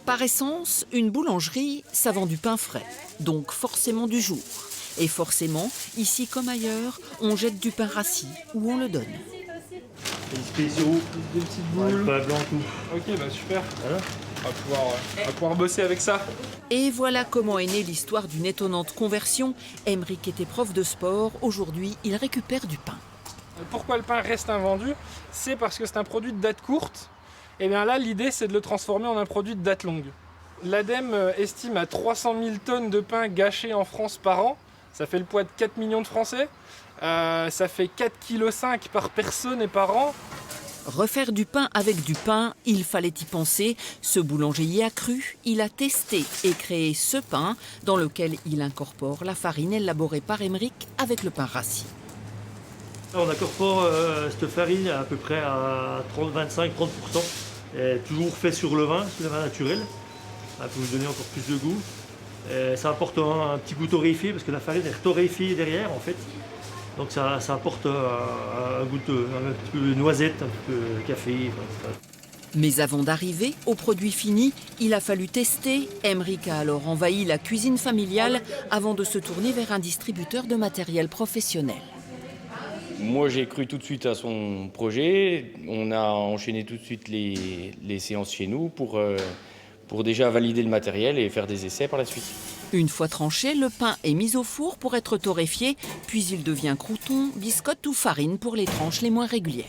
Par essence, une boulangerie, ça vend du pain frais, donc forcément du jour. Et forcément, ici comme ailleurs, on jette du pain rassis ou on le donne. Des spéciaux, Des petites boules. pain blanc, tout. Ok, bah super. Voilà. On va pouvoir bosser avec ça. Et voilà comment est née l'histoire d'une étonnante conversion. Emeric était prof de sport, aujourd'hui il récupère du pain. Pourquoi le pain reste invendu? C'est parce que c'est un produit de date courte. Et bien là, l'idée, c'est de le transformer en un produit de date longue. L'ADEME estime à 300 000 tonnes de pain gâchées en France par an. Ça fait le poids de 4 millions de Français. Ça fait 4,5 kg par personne et par an. Refaire du pain avec du pain, il fallait y penser. Ce boulanger y a cru, il a testé et créé ce pain dans lequel il incorpore la farine élaborée par Emeric avec le pain rassis. On incorpore cette farine à peu près à 25-30%. Toujours fait sur le vin naturel, pour vous donner encore plus de goût. Ça apporte un petit goût torréfié parce que la farine est torréfiée derrière en fait. Donc ça apporte un goût un petit peu de noisette, un petit peu de café. Mais avant d'arriver au produit fini, il a fallu tester. Emeric a alors envahi la cuisine familiale avant de se tourner vers un distributeur de matériel professionnel. Moi, j'ai cru tout de suite à son projet. On a enchaîné tout de suite les séances chez nous pour déjà valider le matériel et faire des essais par la suite. Une fois tranché, le pain est mis au four pour être torréfié, puis il devient crouton, biscotte ou farine pour les tranches les moins régulières.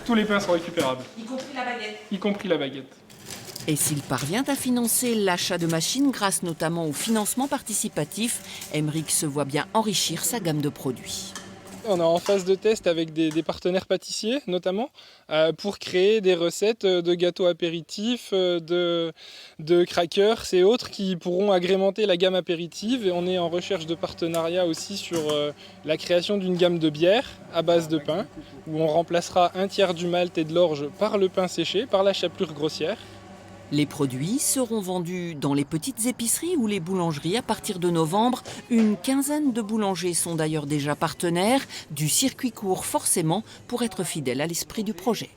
Tous les pains sont récupérables. Y compris la baguette. Y compris la baguette. Et s'il parvient à financer l'achat de machines grâce notamment au financement participatif, Emeric se voit bien enrichir sa gamme de produits. On est en phase de test avec des partenaires pâtissiers notamment pour créer des recettes de gâteaux apéritifs, de crackers et autres qui pourront agrémenter la gamme apéritive. Et on est en recherche de partenariat aussi sur la création d'une gamme de bières à base de pain où on remplacera un tiers du malt et de l'orge par le pain séché, par la chapelure grossière. Les produits seront vendus dans les petites épiceries ou les boulangeries à partir de novembre. Une quinzaine de boulangers sont d'ailleurs déjà partenaires du circuit court forcément pour être fidèles à l'esprit du projet.